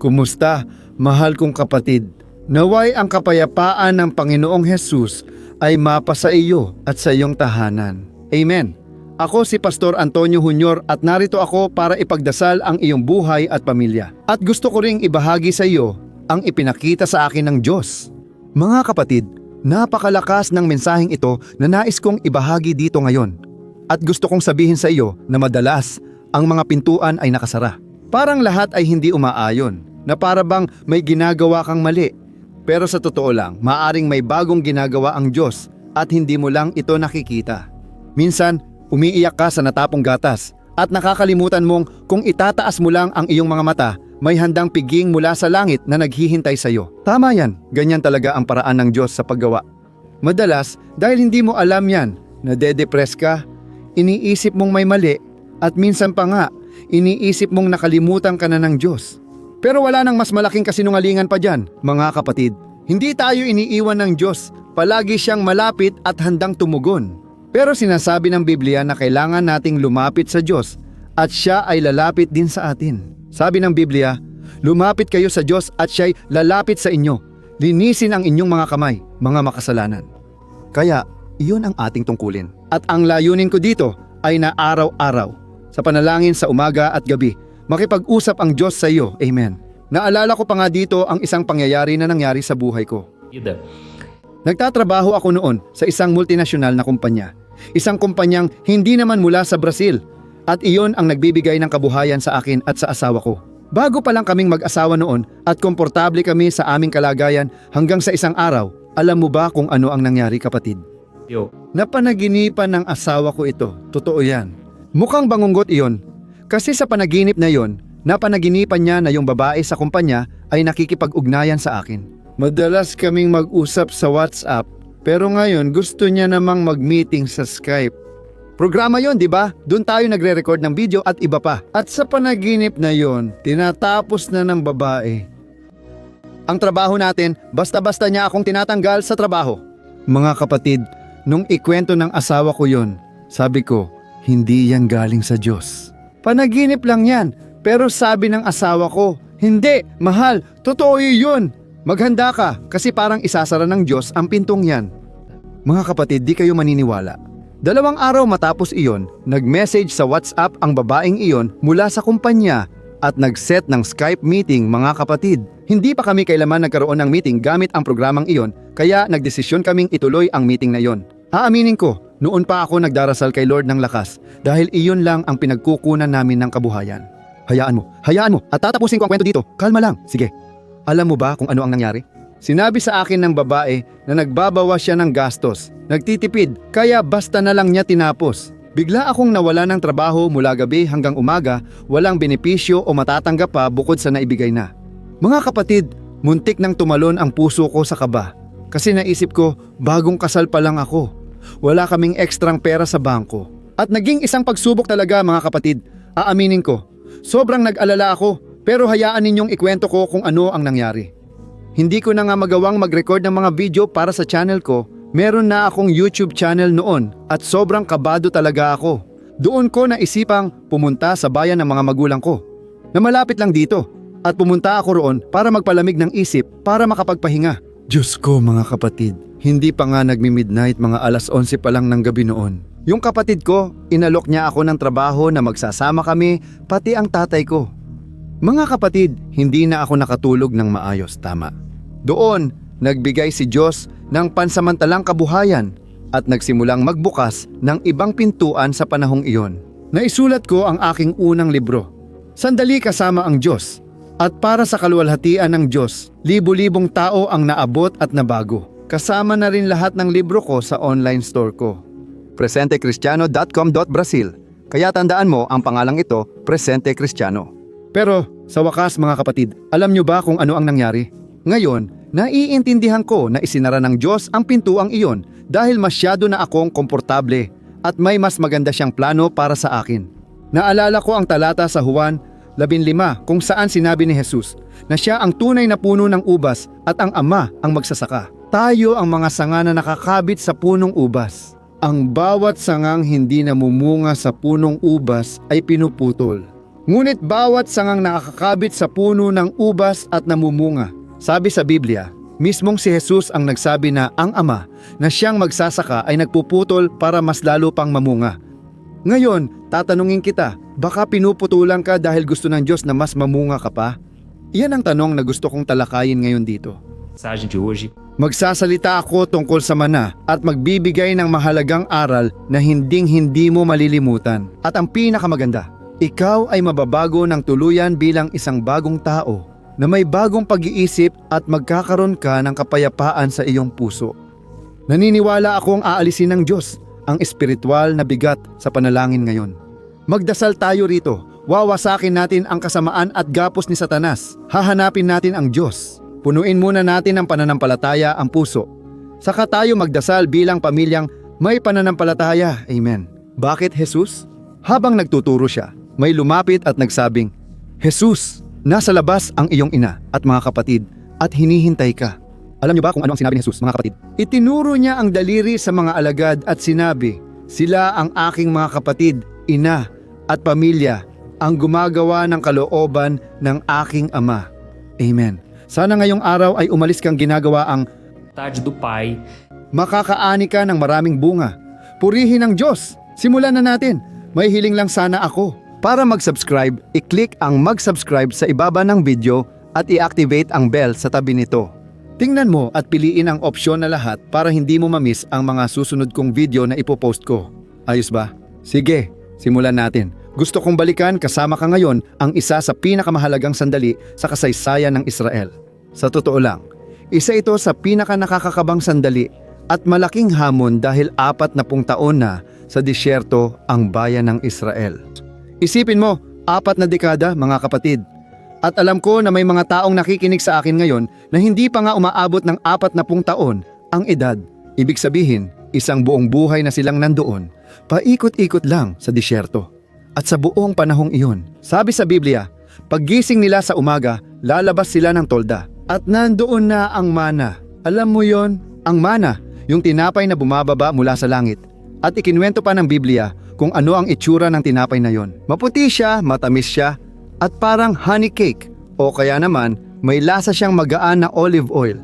Kumusta, mahal kong kapatid? Naway ang kapayapaan ng Panginoong Hesus ay mapa sa iyo at sa iyong tahanan. Amen. Ako si Pastor Antonio Jr. at narito ako para ipagdasal ang iyong buhay at pamilya. At gusto ko ring ibahagi sa iyo ang ipinakita sa akin ng Diyos. Mga kapatid, napakalakas ng mensaheng ito na nais kong ibahagi dito ngayon. At gusto kong sabihin sa iyo na madalas ang mga pintuan ay nakasara. Parang lahat ay hindi umaayon, na para bang may ginagawa kang mali. Pero sa totoo lang, maaring may bagong ginagawa ang Diyos at hindi mo lang ito nakikita. Minsan, umiiyak ka sa natapong gatas at nakakalimutan mong kung itataas mo lang ang iyong mga mata, may handang piging mula sa langit na naghihintay sa iyo. Tama yan, ganyan talaga ang paraan ng Diyos sa paggawa. Madalas, dahil hindi mo alam yan, nade-depress ka, iniisip mong may mali, at minsan pa nga, iniisip mong nakalimutan ka na ng Diyos. Pero wala nang mas malaking kasinungalingan pa dyan, mga kapatid. Hindi tayo iniiwan ng Diyos, palagi siyang malapit at handang tumugon. Pero sinasabi ng Biblia na kailangan nating lumapit sa Diyos at siya ay lalapit din sa atin. Sabi ng Biblia, lumapit kayo sa Diyos at siya'y lalapit sa inyo. Linisin ang inyong mga kamay, mga makasalanan. Kaya, iyon ang ating tungkulin. At ang layunin ko dito ay na araw-araw, sa panalangin sa umaga at gabi, makipag-usap ang Diyos sa iyo. Amen. Naalala ko pa nga dito ang isang pangyayari na nangyari sa buhay ko. Nagtatrabaho ako noon sa isang multinasyonal na kumpanya. Isang kumpanyang hindi naman mula sa Brazil, at iyon ang nagbibigay ng kabuhayan sa akin at sa asawa ko. Bago pa lang kaming mag-asawa noon at komportable kami sa aming kalagayan hanggang sa isang araw, alam mo ba kung ano ang nangyari, kapatid? Napanaginipan ng asawa ko ito, totoo yan. Mukhang bangungot iyon, kasi sa panaginip na iyon, napanaginipan niya na yung babae sa kumpanya ay nakikipag-ugnayan sa akin. Madalas kaming mag-usap sa WhatsApp, pero ngayon gusto niya namang mag-meeting sa Skype. Programa yon, di ba? Doon tayo nagre-record ng video at iba pa. At sa panaginip na yon, tinatapos na ng babae. Ang trabaho natin, basta-basta niya akong tinatanggal sa trabaho. Mga kapatid, nung ikwento ng asawa ko yon, sabi ko, hindi yan galing sa Diyos. Panaginip lang yan, pero sabi ng asawa ko, hindi, mahal, totoo yun. Maghanda ka kasi parang isasara ng Diyos ang pintong yan. Mga kapatid, di kayo maniniwala. 2 araw matapos iyon, nag-message sa WhatsApp ang babaeng iyon mula sa kumpanya at nag-set ng Skype meeting, mga kapatid. Hindi pa kami kailaman nagkaroon ng meeting gamit ang programang iyon, kaya nagdesisyon kaming ituloy ang meeting na iyon. Aaminin ko, noon pa ako nagdarasal kay Lord ng lakas dahil iyon lang ang pinagkukunan namin ng kabuhayan. Hayaan mo, at tatapusin ko ang kwento dito. Kalma lang, sige. Alam mo ba kung ano ang nangyari? Sinabi sa akin ng babae na nagbabawas siya ng gastos, nagtitipid, kaya basta na lang niya tinapos. Bigla akong nawala ng trabaho mula gabi hanggang umaga, walang benepisyo o matatanggap pa bukod sa naibigay na. Mga kapatid, muntik nang tumalon ang puso ko sa kaba. Kasi naisip ko, bagong kasal pa lang ako. Wala kaming ekstrang pera sa bangko. At naging isang pagsubok talaga, mga kapatid. Aaminin ko, sobrang nag-alala ako, pero hayaan ninyong ikwento ko kung ano ang nangyari. Hindi ko na nga magawang mag-record ng mga video para sa channel ko. Meron na akong YouTube channel noon at sobrang kabado talaga ako. Doon ko naisipang pumunta sa bayan ng mga magulang ko, na malapit lang dito, at pumunta ako roon para magpalamig ng isip para makapagpahinga. Diyos ko, mga kapatid, hindi pa nga nagmi-midnight, mga 11:00 pa lang ng gabi noon. Yung kapatid ko, inalok niya ako ng trabaho na magsasama kami, pati ang tatay ko. Mga kapatid, hindi na ako nakatulog ng maayos, tama. Doon, nagbigay si Diyos ng pansamantalang kabuhayan at nagsimulang magbukas ng ibang pintuan sa panahong iyon. Naisulat ko ang aking unang libro, Sandali Kasama ang Diyos. At para sa kaluwalhatian ng Diyos, libu-libong tao ang naabot at nabago. Kasama na rin lahat ng libro ko sa online store ko, presentecristiano.com.brazil. Kaya tandaan mo ang pangalang ito, Presente Cristiano. Pero sa wakas, mga kapatid, alam nyo ba kung ano ang nangyari? Ngayon, naiintindihan ko na isinara ng Diyos ang pintuang iyon dahil masyado na akong komportable at may mas maganda siyang plano para sa akin. Naalala ko ang talata sa Juan 15 kung saan sinabi ni Jesus na siya ang tunay na puno ng ubas at ang Ama ang magsasaka. Tayo ang mga sanga na nakakabit sa punong ubas. Ang bawat sangang hindi namumunga sa punong ubas ay pinuputol. Ngunit bawat sangang nakakakabit sa puno ng ubas at namumunga. Sabi sa Biblia, mismong si Jesus ang nagsabi na ang Ama na siyang magsasaka ay nagpuputol para mas lalo pang mamunga. Ngayon, tatanungin kita, baka pinuputulan ka dahil gusto ng Diyos na mas mamunga ka pa? Iyan ang tanong na gusto kong talakayin ngayon dito. Mensagem de hoje. Magsasalita ako tungkol sa mana at magbibigay ng mahalagang aral na hinding-hindi mo malilimutan. At ang pinakamaganda, ikaw ay mababago ng tuluyan bilang isang bagong tao na may bagong pag-iisip at magkakaroon ka ng kapayapaan sa iyong puso. Naniniwala akong aalisin ng Diyos ang espiritual na bigat sa panalangin ngayon. Magdasal tayo rito. Wawasakin natin ang kasamaan at gapos ni Satanas. Hahanapin natin ang Diyos. Punuin muna natin ng pananampalataya ang puso. Saka tayo magdasal bilang pamilyang may pananampalataya. Amen. Bakit Jesus? Habang nagtuturo siya, may lumapit at nagsabing, Jesus, nasa labas ang iyong ina at mga kapatid at hinihintay ka. Alam niyo ba kung ano ang sinabi ni Jesus, mga kapatid? Itinuro niya ang daliri sa mga alagad at sinabi, sila ang aking mga kapatid, ina at pamilya, ang gumagawa ng kalooban ng aking Ama. Amen. Sana ngayong araw ay umalis kang ginagawa ang Vontade do Pai. makakaani ka ng maraming bunga. Purihin ang Diyos. Simulan na natin. May hiling lang sana ako. Para mag-subscribe, i-click ang mag-subscribe sa ibaba ng video at i-activate ang bell sa tabi nito. Tingnan mo at piliin ang opsyon na lahat para hindi mo mamiss ang mga susunod kong video na ipopost ko. Ayos ba? Sige, simulan natin. Gusto kong balikan kasama ka ngayon ang isa sa pinakamahalagang sandali sa kasaysayan ng Israel. Sa totoo lang, isa ito sa pinakanakakakabang sandali at malaking hamon dahil 40 taon na sa disyerto ang bayan ng Israel. Isipin mo, 4 na dekada mga kapatid. At alam ko na may mga taong nakikinig sa akin ngayon na hindi pa nga umaabot ng 40 taon ang edad. Ibig sabihin, isang buong buhay na silang nandoon, paikot-ikot lang sa disyerto. At sa buong panahong iyon, sabi sa Biblia, paggising nila sa umaga, lalabas sila ng tolda. At nandoon na ang mana. Alam mo yon, ang mana, yung tinapay na bumababa mula sa langit. At ikinwento pa ng Biblia kung ano ang itsura ng tinapay na yon. Maputi siya, matamis siya, at parang honey cake. O kaya naman, may lasa siyang magaan na olive oil.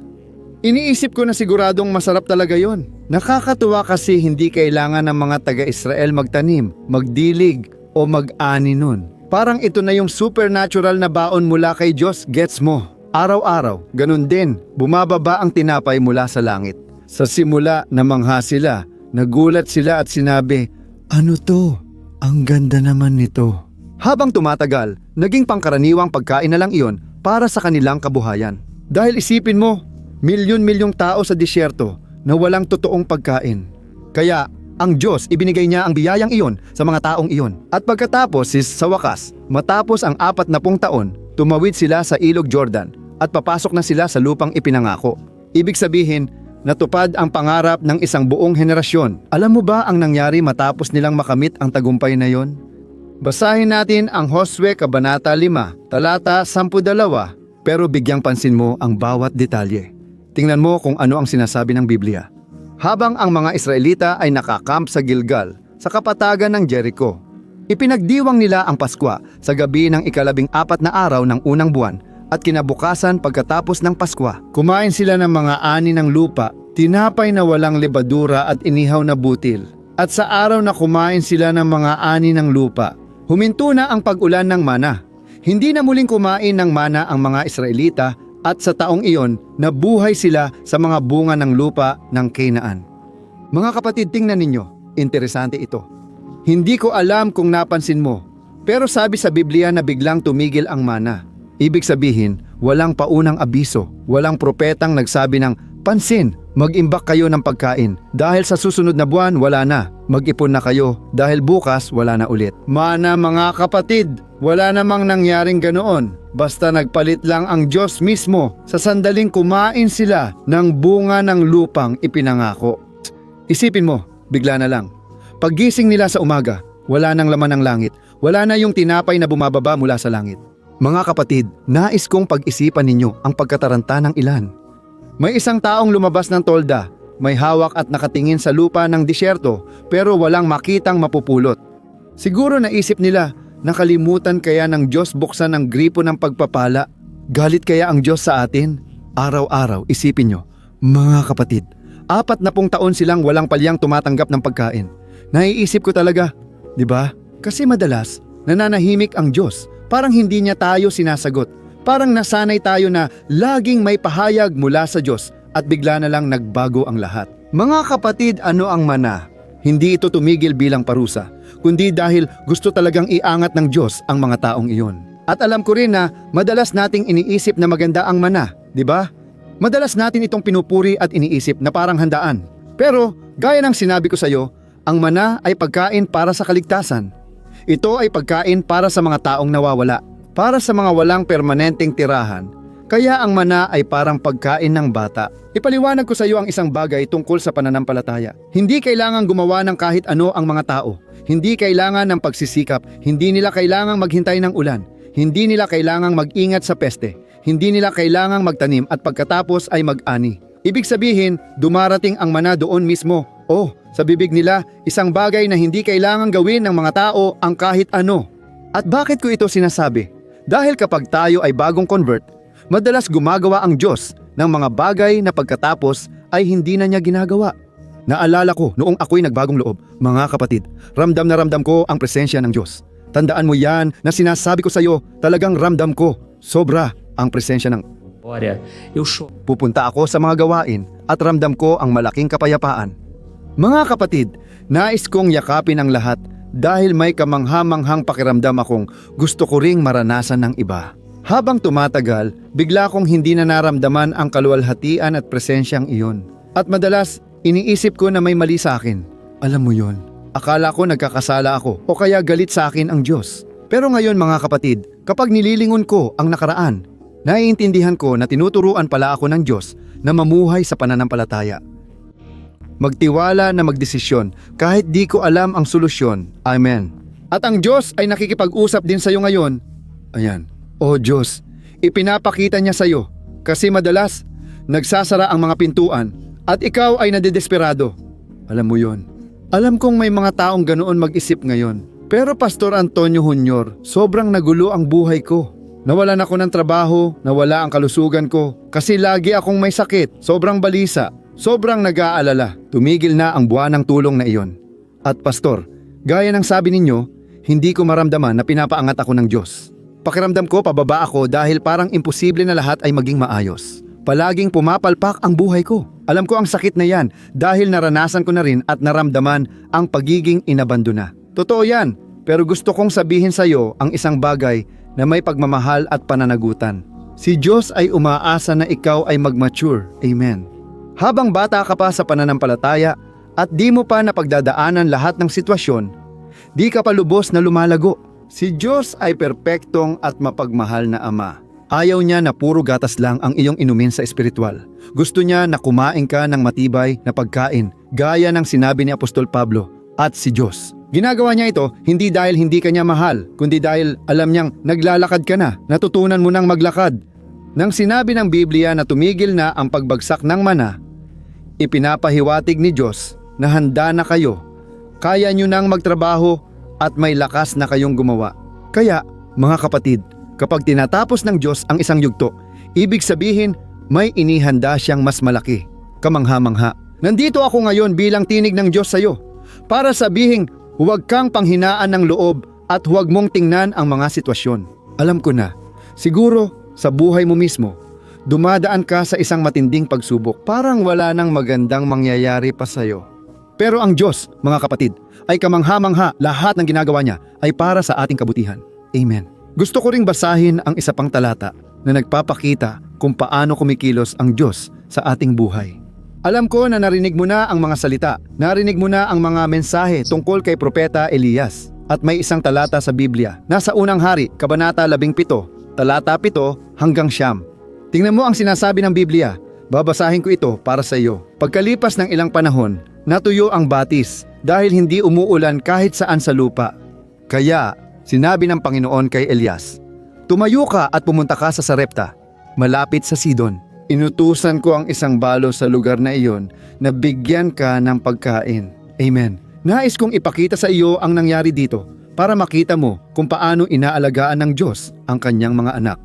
Iniisip ko na siguradong masarap talaga yon. Nakakatuwa kasi hindi kailangan ng mga taga-Israel magtanim, magdilig, o mag-ani nun. Parang ito na yung supernatural na baon mula kay Diyos, gets mo? Araw-araw, ganun din, bumababa ang tinapay mula sa langit. Sa simula, namangha sila, nagulat sila at sinabi, ano to? Ang ganda naman nito. Habang tumatagal, naging pangkaraniwang pagkain na lang iyon para sa kanilang kabuhayan. Dahil isipin mo, milyon-milyong tao sa disyerto na walang totoong pagkain. Kaya, ang Diyos ibinigay niya ang biyayang iyon sa mga taong iyon. At pagkatapos sa wakas, matapos ang 40 taon, tumawid sila sa Ilog Jordan at papasok na sila sa lupang ipinangako. Ibig sabihin, natupad ang pangarap ng isang buong henerasyon. Alam mo ba ang nangyari matapos nilang makamit ang tagumpay na yon? Basahin natin ang Josue Kabanata 5, talata 12, pero bigyang pansin mo ang bawat detalye. Tingnan mo kung ano ang sinasabi ng Biblia. Habang ang mga Israelita ay nakakamp sa Gilgal, sa kapatagan ng Jericho, ipinagdiwang nila ang Paskwa sa gabi ng 14 na araw ng unang buwan at kinabukasan pagkatapos ng Paskwa. Kumain sila ng mga ani ng lupa, tinapay na walang lebadura at inihaw na butil. At sa araw na kumain sila ng mga ani ng lupa, huminto na ang pag-ulan ng mana. Hindi na muling kumain ng mana ang mga Israelita at sa taong iyon, nabuhay sila sa mga bunga ng lupa ng Canaan. Mga kapatid, tingnan ninyo, interesante ito. Hindi ko alam kung napansin mo, pero sabi sa Biblia na biglang tumigil ang mana. Ibig sabihin, walang paunang abiso, walang propetang nagsabi ng, pansin, mag-imbak kayo ng pagkain. Dahil sa susunod na buwan, wala na. Mag-ipon na kayo dahil bukas wala na ulit. Mana mga kapatid, wala namang nangyaring ganoon. Basta nagpalit lang ang Diyos mismo sa sandaling kumain sila ng bunga ng lupang ipinangako. Isipin mo, bigla na lang. Paggising nila sa umaga, wala nang laman ng langit. Wala na yung tinapay na bumababa mula sa langit. Mga kapatid, nais kong pag-isipan ninyo ang pagkataranta ng ilan. May isang taong lumabas ng tolda, may hawak at nakatingin sa lupa ng disyerto pero walang makitang mapupulot. Siguro naisip nila, Nakalimutan kaya ng Diyos buksan ang gripo ng pagpapala? Galit kaya ang Diyos sa atin? Araw-araw, isipin nyo, mga kapatid, 40 taon silang walang palyang tumatanggap ng pagkain. Naiisip ko talaga, di ba? Kasi madalas, nananahimik ang Diyos. Parang hindi niya tayo sinasagot. Parang nasanay tayo na laging may pahayag mula sa Diyos at bigla na lang nagbago ang lahat. Mga kapatid, ano ang mana? Hindi ito tumigil bilang parusa, kundi dahil gusto talagang iangat ng Diyos ang mga taong iyon. At alam ko rin na madalas nating iniisip na maganda ang mana, di ba? Madalas natin itong pinupuri at iniisip na parang handaan. Pero, gaya ng sinabi ko sa iyo, ang mana ay pagkain para sa kaligtasan. Ito ay pagkain para sa mga taong nawawala, para sa mga walang permanenteng tirahan. Kaya ang mana ay parang pagkain ng bata. Ipaliwanag ko sa iyo ang isang bagay tungkol sa pananampalataya. Hindi kailangan gumawa ng kahit ano ang mga tao. Hindi kailangan ng pagsisikap. Hindi nila kailangang maghintay ng ulan. Hindi nila kailangang mag-ingat sa peste. Hindi nila kailangang magtanim at pagkatapos ay mag-ani. Ibig sabihin, dumarating ang mana doon mismo. Oh, sa bibig nila, isang bagay na hindi kailangang gawin ng mga tao ang kahit ano. At bakit ko ito sinasabi? Dahil kapag tayo ay bagong convert, madalas gumagawa ang Diyos ng mga bagay na pagkatapos ay hindi na niya ginagawa. Naalala ko noong ako'y nagbagong loob, mga kapatid, ramdam na ramdam ko ang presensya ng Diyos. Tandaan mo yan na sinasabi ko sa iyo, talagang ramdam ko, sobra ang presensya ng Olha, eu choro. Pupunta ako sa mga gawain at ramdam ko ang malaking kapayapaan. Mga kapatid, nais kong yakapin ang lahat dahil may kamangha-manghang pakiramdam akong gusto ko ring maranasan ng iba. Habang tumatagal, bigla kong hindi na naramdaman ang kaluwalhatian at presensyang iyon. At madalas, iniisip ko na may mali sa akin. Alam mo yon, akala ko nagkakasala ako o kaya galit sa akin ang Diyos. Pero ngayon mga kapatid, kapag nililingon ko ang nakaraan, naiintindihan ko na tinuturuan pala ako ng Diyos na mamuhay sa pananampalataya. Magtiwala na magdesisyon kahit di ko alam ang solusyon. Amen. At ang Diyos ay nakikipag-usap din sa iyo ngayon. Ayan. O Diyos, ipinapakita niya sa iyo kasi madalas nagsasara ang mga pintuan at ikaw ay nadedesperado. Alam mo yon. Alam kong may mga taong ganoon mag-isip ngayon. Pero Pastor Antonio Jr., sobrang nagulo ang buhay ko. Nawalan ako ng trabaho, nawala ang kalusugan ko kasi lagi akong may sakit, sobrang balisa, sobrang nag-aalala. Tumigil na ang buwan ng tulong na iyon. At Pastor, gaya ng sabi ninyo, hindi ko maramdaman na pinapaangat ako ng Diyos. Pakiramdam ko pababa ako dahil parang imposible na lahat ay maging maayos. Palaging pumapalpak ang buhay ko. Alam ko ang sakit na yan dahil naranasan ko na rin at naramdaman ang pagiging inabandona. Totoo yan, pero gusto kong sabihin sa iyo ang isang bagay na may pagmamahal at pananagutan. Si Diyos ay umaasa na ikaw ay mag-mature. Amen. Habang bata ka pa sa pananampalataya at di mo pa napagdadaanan lahat ng sitwasyon, di ka pa lubos na lumalago. Si Diyos ay perpektong at mapagmahal na Ama. Ayaw niya na puro gatas lang ang iyong inumin sa espiritual. Gusto niya na kumain ka ng matibay na pagkain, gaya ng sinabi ni Apostol Pablo at si Diyos. Ginagawa niya ito hindi dahil hindi ka niya mahal, kundi dahil alam niyang naglalakad ka na, natutunan mo nang maglakad. Nang sinabi ng Biblia na tumigil na ang pagbagsak ng mana, ipinapahiwatig ni Diyos na handa na kayo. Kaya niyo nang magtrabaho at may lakas na kayong gumawa. Kaya, mga kapatid, kapag tinatapos ng Diyos ang isang yugto, ibig sabihin may inihanda siyang mas malaki. Kamangha-mangha. Nandito ako ngayon bilang tinig ng Diyos sa iyo para sabihin huwag kang panghinaan ng loob at huwag mong tingnan ang mga sitwasyon. Alam ko na, siguro sa buhay mo mismo, dumadaan ka sa isang matinding pagsubok, parang wala nang magandang mangyayari pa sa iyo. Pero ang Diyos, mga kapatid, ay kamangha-mangha, lahat ng ginagawa niya ay para sa ating kabutihan. Amen. Gusto ko ring basahin ang isa pang talata na nagpapakita kung paano kumikilos ang Diyos sa ating buhay. Alam ko na narinig mo na ang mga salita, narinig mo na ang mga mensahe tungkol kay Propeta Elias. At may isang talata sa Biblia, nasa Unang Hari, Kabanata 17, talata 7 hanggang 9. Tingnan mo ang sinasabi ng Biblia. Babasahin ko ito para sa iyo. Pagkalipas ng ilang panahon, natuyo ang batis dahil hindi umuulan kahit saan sa lupa. Kaya, sinabi ng Panginoon kay Elias, tumayo ka at pumunta ka sa Sarepta, malapit sa Sidon. Inutusan ko ang isang balo sa lugar na iyon na bigyan ka ng pagkain. Amen. Nais kong ipakita sa iyo ang nangyari dito. para makita mo kung paano inaalagaan ng Diyos ang kanyang mga anak.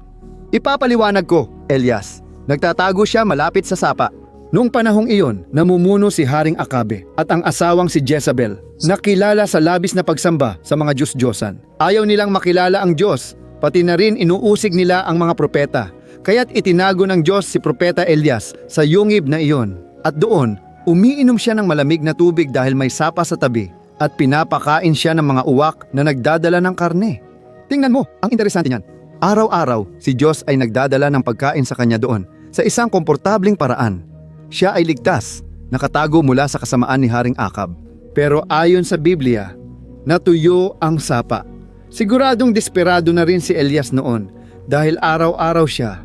Ipapaliwanag ko, Elias. Nagtatago siya malapit sa sapa. Noong panahong iyon, namumuno si Haring Akabe at ang asawang si Jezebel, nakilala sa labis na pagsamba sa mga Diyos-Diyosan. Ayaw nilang makilala ang Diyos, pati na rin inuusig nila ang mga propeta. Kaya't itinago ng Diyos si Propeta Elias sa yungib na iyon. At doon, umiinom siya ng malamig na tubig dahil may sapa sa tabi at pinapakain siya ng mga uwak na nagdadala ng karne. Tingnan mo, ang interesante niyan. Araw-araw, si Diyos ay nagdadala ng pagkain sa kanya doon sa isang komportabling paraan. Siya ay ligtas, nakatago mula sa kasamaan ni Haring Akab. Pero ayon sa Biblia, natuyo ang sapa. Siguradong desperado na rin si Elias noon dahil araw-araw siya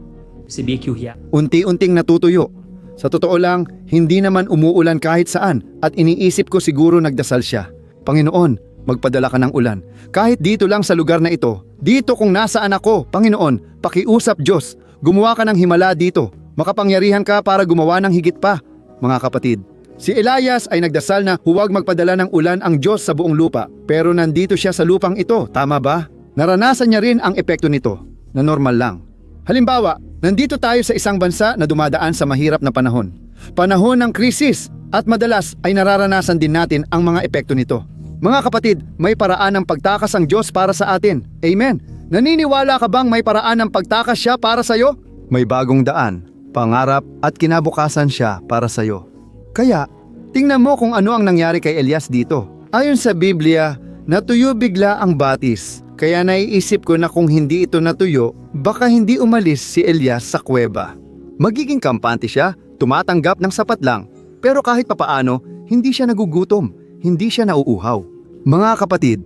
Percebi que o riacho unti-unting natutuyo. Sa totoo lang, hindi naman umuulan kahit saan at iniisip ko siguro nagdasal siya. Panginoon, magpadala ka ng ulan. Kahit dito lang sa lugar na ito, dito kung nasaan ako, Panginoon, pakiusap Diyos. Gumawa ka ng himala dito. Makapangyarihan ka para gumawa ng higit pa. Mga kapatid, si Elias ay nagdasal na huwag magpadala ng ulan ang Diyos sa buong lupa. Pero nandito siya sa lupang ito, tama ba? Naranasan niya rin ang epekto nito, na normal lang. Halimbawa, nandito tayo sa isang bansa na dumadaan sa mahirap na panahon. Panahon ng krisis at madalas ay nararanasan din natin ang mga epekto nito. Mga kapatid, may paraan ng pagtakas ang Diyos para sa atin. Amen. Naniniwala ka bang may paraan ng pagtakas siya para sa iyo? May bagong daan, pangarap at kinabukasan siya para sa iyo. Kaya, tingnan mo kung ano ang nangyari kay Elias dito. Ayon sa Biblia, natuyo bigla ang batis. Kaya naiisip ko na kung hindi ito natuyo, baka hindi umalis si Elias sa kuweba. Magiging kampante siya, tumatanggap ng sapat lang. Pero kahit papaano, hindi siya nagugutom, hindi siya nauuhaw. Mga kapatid,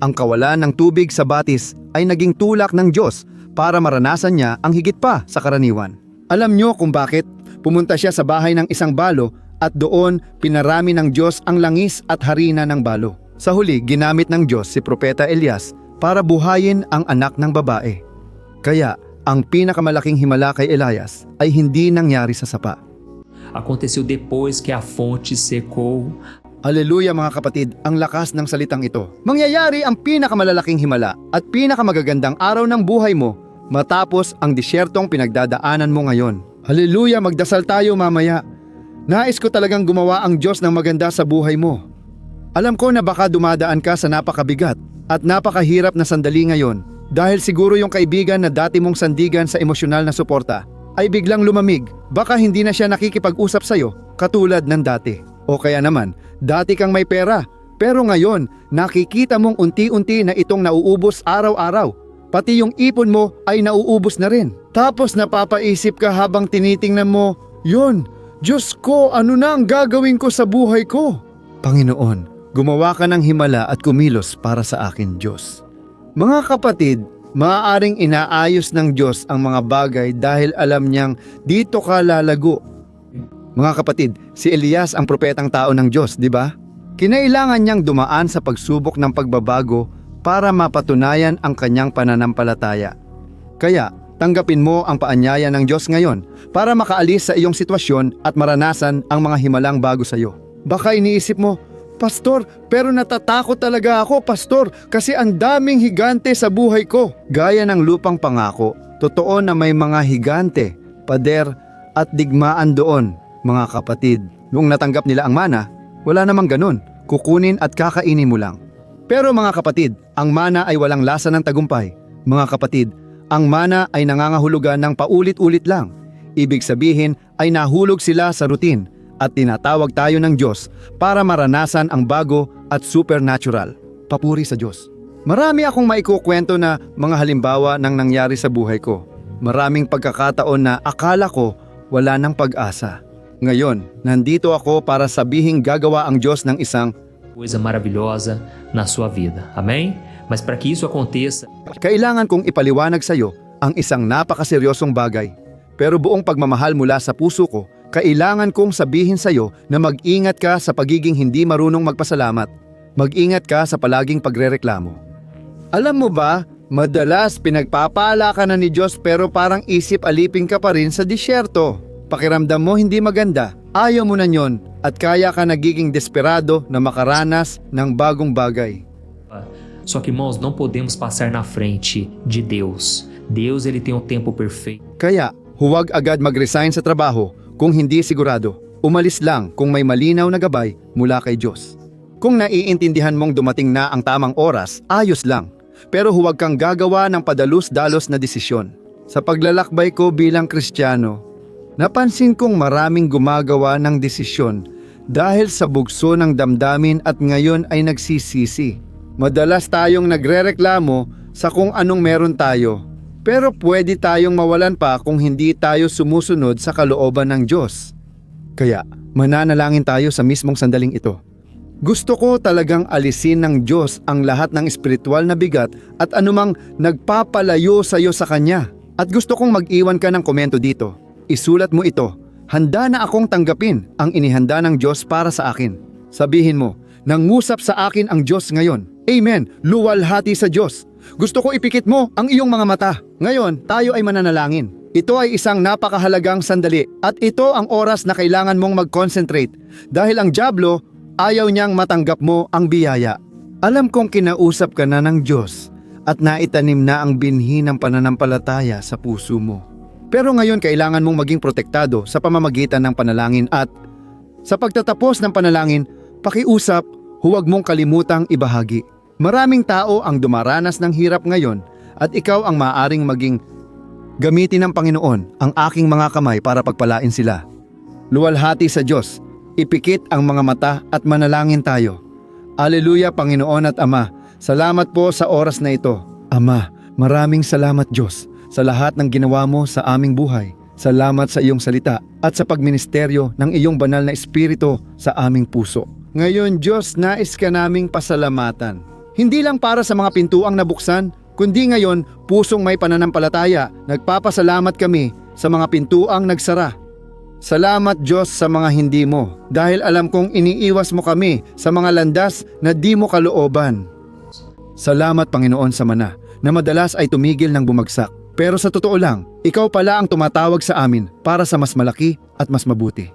ang kawalan ng tubig sa batis ay naging tulak ng Diyos para maranasan niya ang higit pa sa karaniwan. Alam niyo kung bakit? Pumunta siya sa bahay ng isang balo at doon pinarami ng Diyos ang langis at harina ng balo. Sa huli, ginamit ng Diyos si Propeta Elias para buhayin ang anak ng babae. Kaya, ang pinakamalaking himala kay Elias ay hindi nangyari sa sapa. aconteceu depois que a fonte secou. Aleluya mga kapatid, ang lakas ng salitang ito. Mangyayari ang pinakamalalaking himala at pinakamagagandang araw ng buhay mo matapos ang disyertong pinagdadaanan mo ngayon. Haleluya, magdasal tayo mamaya. Nais ko talagang gumawa ang Diyos ng maganda sa buhay mo. Alam ko na baka dumadaan ka sa napakabigat at napakahirap na sandali ngayon dahil siguro yung kaibigan na dati mong sandigan sa emosyonal na suporta ay biglang lumamig. Baka hindi na siya nakikipag-usap sa'yo katulad ng dati. O kaya naman, dati kang may pera pero ngayon nakikita mong unti-unti na itong nauubos araw-araw. Pati yung ipon mo ay nauubos na rin. Tapos napapaisip ka habang tinitingnan mo, yun, Diyos ko, ano na ang gagawin ko sa buhay ko? Panginoon, gumawa ka ng himala at kumilos para sa akin, Diyos. Mga kapatid, maaaring inaayos ng Diyos ang mga bagay dahil alam niyang dito ka lalago. Mga kapatid, si Elias ang propetang tao ng Diyos, di ba? Kinailangan niyang dumaan sa pagsubok ng pagbabago para mapatunayan ang kanyang pananampalataya. Kaya, tanggapin mo ang paanyaya ng Diyos ngayon para makaalis sa iyong sitwasyon at maranasan ang mga himalang bago sa iyo. Baka iniisip mo, Pastor, pero natatakot talaga ako, Pastor, kasi ang daming higante sa buhay ko. Gaya ng lupang pangako, totoo na may mga higante, pader at digmaan doon, mga kapatid. Noong natanggap nila ang mana, wala namang ganun, kukunin at kakainin mo lang. Pero mga kapatid, ang mana ay walang lasa ng tagumpay. Mga kapatid, ang mana ay nangangahulugan ng paulit-ulit lang. Ibig sabihin ay nahulog sila sa routine at tinatawag tayo ng Diyos para maranasan ang bago at supernatural. Papuri sa Diyos. Marami akong maikukwento na mga halimbawa ng nangyari sa buhay ko. Maraming pagkakataon na akala ko wala ng pag-asa. Ngayon, nandito ako para sabihing gagawa ang Diyos ng isang Coisa maravilhosa na sua vida. Amém? Mas para que isso aconteça, kailangan kong ipaliwanag sa iyo ang isang napakaseryosong bagay. Pero buong pagmamahal mula sa puso ko, kailangan kong sabihin sa iyo na mag-ingat ka sa pagiging hindi marunong magpasalamat. Mag-ingat ka sa palaging pagrereklamo. Alam mo ba, madalas pinagpapala ka na ni Diyos pero parang isip alipin ka pa rin sa disyerto. Pakiramdam mo hindi maganda, ayaw mo na yon at kaya ka nagiging desperado na makaranas ng bagong bagay. Só que, irmãos, não podemos passar na frente de Deus. Deus, ele tem o tempo perfeito. Kaya, huwag agad mag-resign sa trabaho kung hindi sigurado. Umalis lang kung may malinaw na gabay mula kay Diyos. Kung naiintindihan mong dumating na ang tamang oras, ayos lang. Pero huwag kang gagawa ng padalus-dalos na desisyon. Sa paglalakbay ko bilang Kristiyano, napansin kong maraming gumagawa ng desisyon dahil sa bugso ng damdamin at ngayon ay nagsisisi. Madalas tayong nagrereklamo sa kung anong meron tayo. Pero pwede tayong mawalan pa kung hindi tayo sumusunod sa kalooban ng Diyos. Kaya, mananalangin tayo sa mismong sandaling ito. Gusto ko talagang alisin ng Diyos ang lahat ng espiritual na bigat at anumang nagpapalayo sa iyo sa Kanya. At gusto kong mag-iwan ka ng komento dito. Isulat mo ito. Handa na akong tanggapin ang inihanda ng Diyos para sa akin. Sabihin mo, nangusap sa akin ang Diyos ngayon. Amen. Luwalhati sa Diyos. Gusto ko ipikit mo ang iyong mga mata. Ngayon, tayo ay mananalangin. Ito ay isang napakahalagang sandali at ito ang oras na kailangan mong mag-concentrate dahil ang dyablo ayaw niyang matanggap mo ang biyaya. Alam kong kinausap ka na ng Diyos at naitanim na ang binhi ng pananampalataya sa puso mo. Pero ngayon kailangan mong maging protektado sa pamamagitan ng panalangin at sa pagtatapos ng panalangin, pakiusap, huwag mong kalimutang ibahagi. Maraming tao ang dumaranas ng hirap ngayon at ikaw ang maaaring maging gamitin ng Panginoon ang aking mga kamay para pagpalain sila. Luwalhati sa Diyos, ipikit ang mga mata at manalangin tayo. Aleluya Panginoon at Ama, salamat po sa oras na ito. Ama, maraming salamat Diyos sa lahat ng ginawa mo sa aming buhay. Salamat sa iyong salita at sa pagministeryo ng iyong banal na espiritu sa aming puso. Ngayon Diyos, nais ka naming pasalamatan. Hindi lang para sa mga pintuang nabuksan, kundi ngayon pusong may pananampalataya, nagpapasalamat kami sa mga pintuang nagsara. Salamat Diyos sa mga hindi mo, dahil alam kong iniiwas mo kami sa mga landas na di mo kalooban. Salamat Panginoon sa mana, na madalas ay tumigil ng bumagsak. Pero sa totoo lang, ikaw pala ang tumatawag sa amin para sa mas malaki at mas mabuti.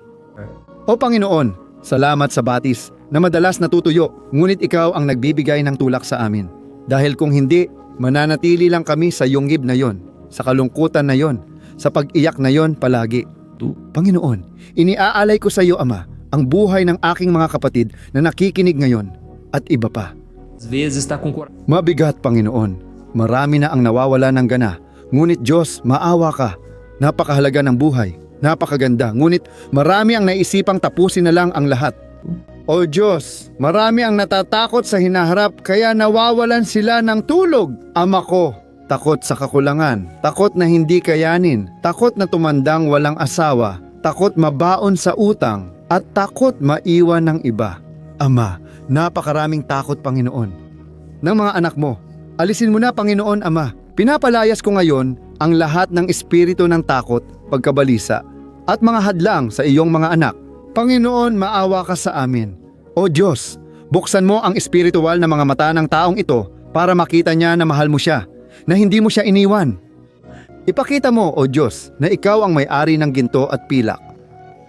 O Panginoon, salamat sa batis na madalas natutuyo, ngunit ikaw ang nagbibigay ng tulak sa amin. Dahil kung hindi, mananatili lang kami sa yunggib na yon, sa kalungkutan na yon, sa pag-iyak na yon palagi. Panginoon, iniaalay ko sa iyo Ama, ang buhay ng aking mga kapatid na nakikinig ngayon at iba pa. Às vezes está com coração. Mabigat Panginoon, marami na ang nawawala ng gana, ngunit Diyos, maawa ka. Napakahalaga ng buhay, napakaganda, ngunit marami ang naisipang tapusin na lang ang lahat. O Diyos, marami ang natatakot sa hinaharap kaya nawawalan sila ng tulog. Ama ko, takot sa kakulangan, takot na hindi kayanin, takot na tumandang walang asawa, takot mabaon sa utang, at takot maiwan ng iba. Ama, napakaraming takot Panginoon ng mga anak mo. Alisin mo na Panginoon Ama. Pinapalayas ko ngayon ang lahat ng espiritu ng takot, pagkabalisa, at mga hadlang sa iyong mga anak. Panginoon, maawa ka sa amin. O Diyos, buksan mo ang espiritual na mga mata ng taong ito para makita niya na mahal mo siya, na hindi mo siya iniwan. Ipakita mo, O Diyos, na ikaw ang may-ari ng ginto at pilak.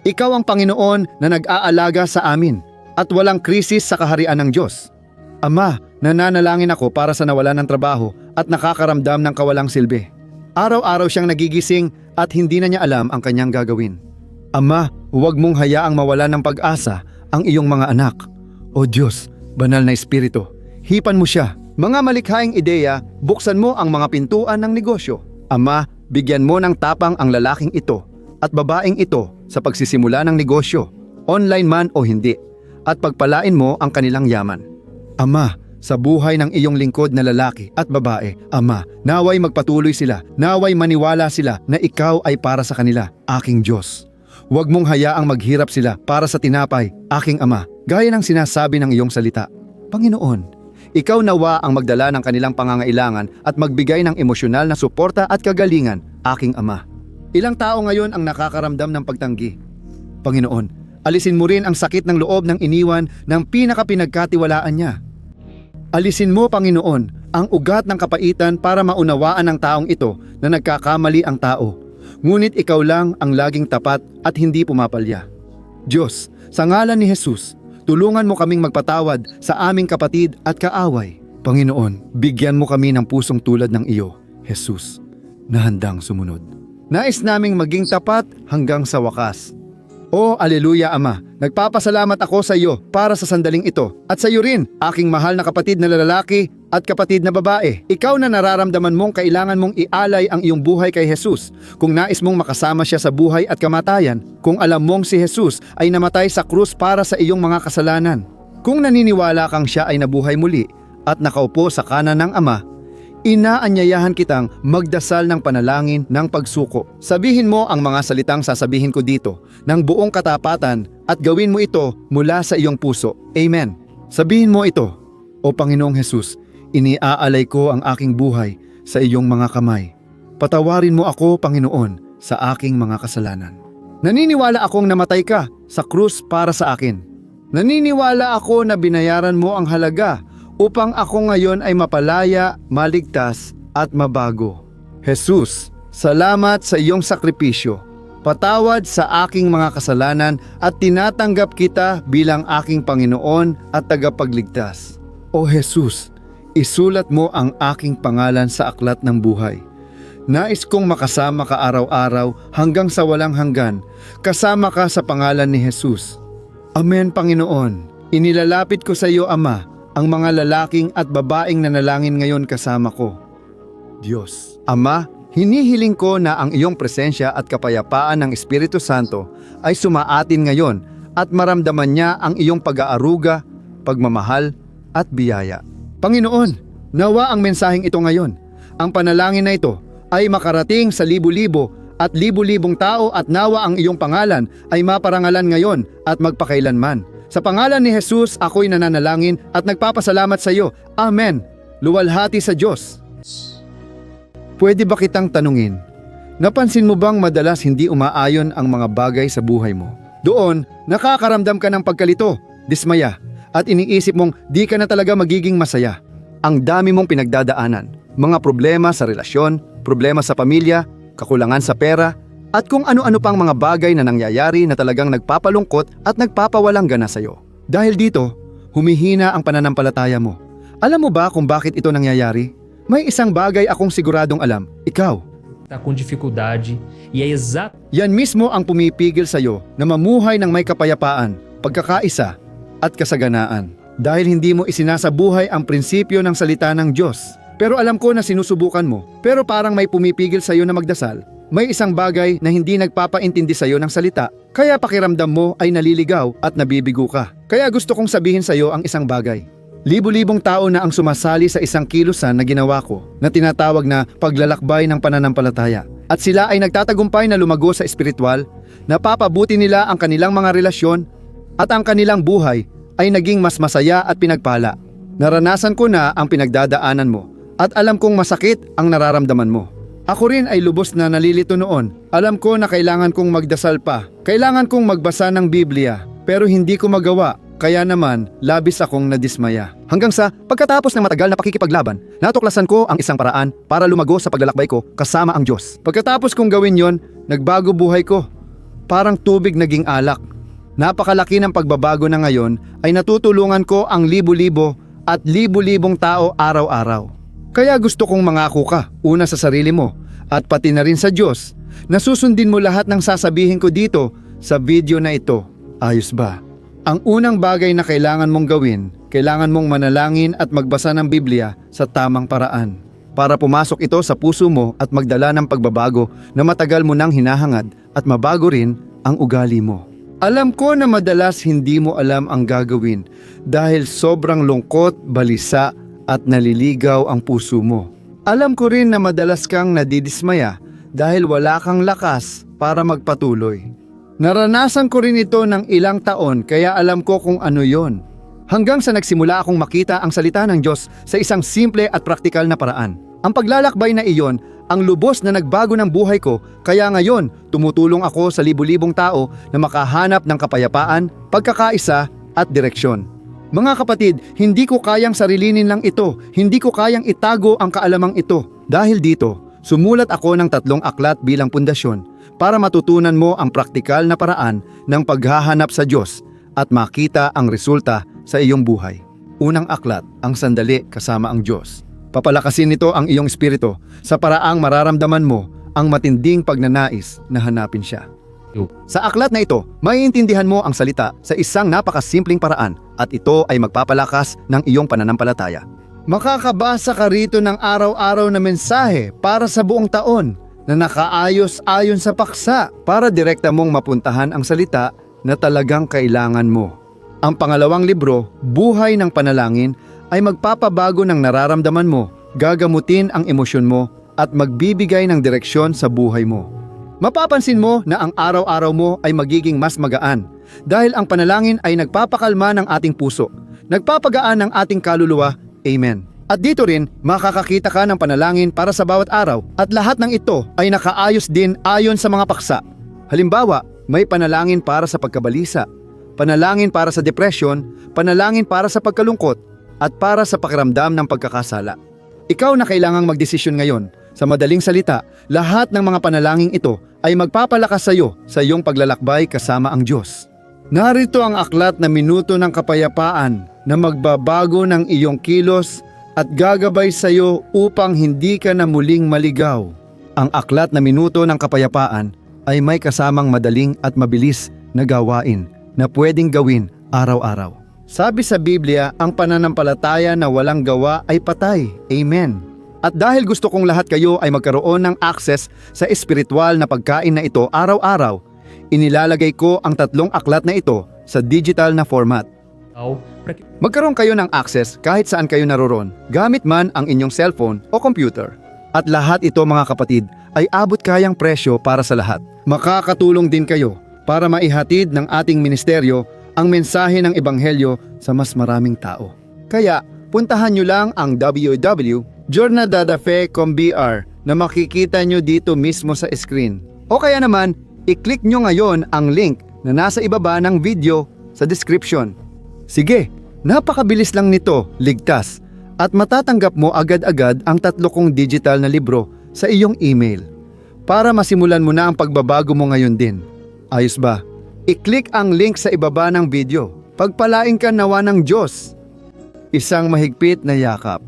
Ikaw ang Panginoon na nag-aalaga sa amin at walang krisis sa kaharian ng Diyos. Ama, nananalangin ako para sa nawalan ng trabaho at nakakaramdam ng kawalang silbi. Araw-araw siyang nagigising at hindi na niya alam ang kanyang gagawin. Ama, huwag mong hayaang mawalan ng pag-asa ang iyong mga anak. O Diyos, banal na espiritu, hipan mo siya. Mga malikhaing ideya, buksan mo ang mga pintuan ng negosyo. Ama, bigyan mo ng tapang ang lalaking ito at babaeng ito sa pagsisimula ng negosyo, online man o hindi, at pagpalain mo ang kanilang yaman. Ama, sa buhay ng iyong lingkod na lalaki at babae, Ama, naway magpatuloy sila, naway maniwala sila na ikaw ay para sa kanila, aking Diyos. Huwag mong hayaang maghirap sila para sa tinapay, aking Ama, gaya ng sinasabi ng iyong salita. Panginoon, ikaw nawa ang magdala ng kanilang pangangailangan at magbigay ng emosyonal na suporta at kagalingan, aking Ama. Ilang tao ngayon ang nakakaramdam ng pagtanggi. Panginoon, alisin mo rin ang sakit ng loob ng iniwan ng pinakapinagkatiwalaan niya. Alisin mo, Panginoon, ang ugat ng kapaitan para maunawaan ng taong ito na nagkakamali ang tao. Ngunit ikaw lang ang laging tapat at hindi pumapalya. Diyos, sa ngalan ni Jesus, tulungan mo kaming magpatawad sa aming kapatid at kaaway. Panginoon, bigyan mo kami ng pusong tulad ng iyo, Jesus, na handang sumunod. Nais naming maging tapat hanggang sa wakas. O aleluya Ama, nagpapasalamat ako sa iyo para sa sandaling ito at sa iyo rin, aking mahal na kapatid na lalaki at kapatid na babae. Ikaw na nararamdaman mong kailangan mong ialay ang iyong buhay kay Jesus. Kung nais mong makasama siya sa buhay at kamatayan, kung alam mong si Jesus ay namatay sa krus para sa iyong mga kasalanan, kung naniniwala kang siya ay nabuhay muli at nakaupo sa kanan ng Ama, inaanyayahan kitang magdasal ng panalangin ng pagsuko. Sabihin mo ang mga salitang sasabihin ko dito ng buong katapatan at gawin mo ito mula sa iyong puso. Amen. Sabihin mo ito, O Panginoong Jesus, iniaalay ko ang aking buhay sa iyong mga kamay. Patawarin mo ako, Panginoon, sa aking mga kasalanan. Naniniwala akong namatay ka sa krus para sa akin. Naniniwala ako na binayaran mo ang halaga upang ako ngayon ay mapalaya, maligtas at mabago. Jesus, salamat sa iyong sakripisyo. Patawad sa aking mga kasalanan at tinatanggap kita bilang aking Panginoon at tagapagligtas. O Jesus, isulat mo ang aking pangalan sa aklat ng buhay. Nais kong makasama ka araw-araw hanggang sa walang hanggan. Kasama ka sa pangalan ni Jesus. Amen, Panginoon. Inilalapit ko sa iyo, Ama, ang mga lalaking at babaeng nanalangin ngayon kasama ko. Diyos, Ama, hinihiling ko na ang iyong presensya at kapayapaan ng Espiritu Santo ay sumaatin ngayon at maramdaman niya ang iyong pag-aaruga, pagmamahal at biyaya. Panginoon, nawa ang mensaheng ito ngayon. Ang panalangin na ito ay makarating sa libu-libo at libu-libong tao at nawa ang iyong pangalan ay maparangalan ngayon at magpakailanman. Sa pangalan ni Jesus, ako'y nananalangin at nagpapasalamat sa iyo. Amen. Luwalhati sa Diyos. Pwede ba kitang tanungin? Napansin mo bang madalas hindi umaayon ang mga bagay sa buhay mo? Doon, nakakaramdam ka ng pagkalito, dismaya, at iniisip mong di ka na talaga magiging masaya. Ang dami mong pinagdadaanan, mga problema sa relasyon, problema sa pamilya, kakulangan sa pera, at kung ano-ano pang mga bagay na nangyayari na talagang nagpapalungkot at nagpapawalang gana sa iyo. Dahil dito, humihina ang pananampalataya mo. Alam mo ba kung bakit ito nangyayari? May isang bagay akong siguradong alam, ikaw. Está com dificuldade e é exato. Yan mismo ang pumipigil sa iyo na mamuhay ng may kapayapaan, pagkakaisa at kasaganaan. Dahil hindi mo isinasabuhay ang prinsipyo ng salita ng Diyos. Pero alam ko na sinusubukan mo, pero parang may pumipigil sa iyo na magdasal. May isang bagay na hindi nagpapaintindi sa iyo ng salita, kaya pakiramdam mo ay naliligaw at nabibigo ka. Kaya gusto kong sabihin sa iyo ang isang bagay. Libu-libong tao na ang sumasali sa isang kilusan na ginawa ko na tinatawag na paglalakbay ng pananampalataya. At sila ay nagtatagumpay na lumago sa espiritual, napapabuti nila ang kanilang mga relasyon at ang kanilang buhay ay naging mas masaya at pinagpala. Naranasan ko na ang pinagdadaanan mo at alam kong masakit ang nararamdaman mo. Ako rin ay lubos na nalilito noon. Alam ko na kailangan kong magdasal pa. Kailangan kong magbasa ng Biblia, pero hindi ko magawa. Kaya naman, labis akong nadismaya. Hanggang sa pagkatapos ng matagal na pakikipaglaban, natuklasan ko ang isang paraan para lumago sa paglalakbay ko kasama ang Diyos. Pagkatapos kong gawin yon, nagbago buhay ko. Parang tubig naging alak. Napakalaki ng pagbabago na ngayon ay natutulungan ko ang libu-libo at libu-libong tao araw-araw. Kaya gusto kong mangako ka, una sa sarili mo, at pati na rin sa Diyos, na susundin mo lahat ng sasabihin ko dito sa video na ito. Ayos ba? Ang unang bagay na kailangan mong gawin, kailangan mong manalangin at magbasa ng Biblia sa tamang paraan. Para pumasok ito sa puso mo at magdala ng pagbabago na matagal mo nang hinahangad at mabago rin ang ugali mo. Alam ko na madalas hindi mo alam ang gagawin dahil sobrang lungkot, balisa, at naliligaw ang puso mo. Alam ko rin na madalas kang nadidismaya dahil wala kang lakas para magpatuloy. Naranasan ko rin ito ng ilang taon kaya alam ko kung ano yon. Hanggang sa nagsimula akong makita ang salita ng Diyos sa isang simple at praktikal na paraan. Ang paglalakbay na iyon ang lubos na nagbago ng buhay ko kaya ngayon tumutulong ako sa libu-libong tao na makahanap ng kapayapaan, pagkakaisa at direksyon. Mga kapatid, hindi ko kayang sarilinin lang ito, hindi ko kayang itago ang kaalamang ito. Dahil dito, sumulat ako ng 3 aklat bilang pundasyon para matutunan mo ang praktikal na paraan ng paghahanap sa Diyos at makita ang resulta sa iyong buhay. Unang aklat, ang sandali kasama ang Diyos. Papalakasin nito ang iyong espiritu sa paraang mararamdaman mo ang matinding pagnanais na hanapin siya. Sa aklat na ito, maiintindihan mo ang salita sa isang napakasimpleng paraan at ito ay magpapalakas ng iyong pananampalataya. Makakabasa ka rito ng araw-araw na mensahe para sa buong taon na nakaayos ayon sa paksa para direkta mong mapuntahan ang salita na talagang kailangan mo. Ang pangalawang libro, Buhay ng Panalangin, ay magpapabago ng nararamdaman mo, gagamutin ang emosyon mo at magbibigay ng direksyon sa buhay mo. Mapapansin mo na ang araw-araw mo ay magiging mas magaan dahil ang panalangin ay nagpapakalma ng ating puso, nagpapagaan ng ating kaluluwa. Amen. At dito rin, makakakita ka ng panalangin para sa bawat araw at lahat ng ito ay nakaayos din ayon sa mga paksa. Halimbawa, may panalangin para sa pagkabalisa, panalangin para sa depresyon, panalangin para sa pagkalungkot, at para sa pakiramdam ng pagkakasala. Ikaw na kailangang magdesisyon ngayon. Sa madaling salita, lahat ng mga panalangin ito ay magpapalakas sa iyo sa iyong paglalakbay kasama ang Diyos. Narito ang aklat na minuto ng kapayapaan na magbabago ng iyong kilos at gagabay sa iyo upang hindi ka na muling maligaw. Ang aklat na minuto ng kapayapaan ay may kasamang madaling at mabilis na gawain na pwedeng gawin araw-araw. Sabi sa Biblia, ang pananampalataya na walang gawa ay patay. Amen. At dahil gusto kong lahat kayo ay magkaroon ng access sa espiritual na pagkain na ito araw-araw, inilalagay ko ang 3 aklat na ito sa digital na format. Magkaroon kayo ng access kahit saan kayo naroon, gamit man ang inyong cellphone o computer. At lahat ito mga kapatid ay abot kayang presyo para sa lahat. Makakatulong din kayo para maihatid ng ating ministeryo ang mensahe ng Ebanghelyo sa mas maraming tao. Kaya, puntahan nyo lang ang www.journadadafe.com.br na makikita nyo dito mismo sa screen. O kaya naman, i-click nyo ngayon ang link na nasa ibaba ng video sa description. Sige, napakabilis lang nito, ligtas, at matatanggap mo agad-agad ang 3 kong digital na libro sa iyong email para masimulan mo na ang pagbabago mo ngayon din. Ayos ba? I-click ang link sa ibaba ng video. Pagpalain ka nawa ng Diyos. Isang mahigpit na yakap.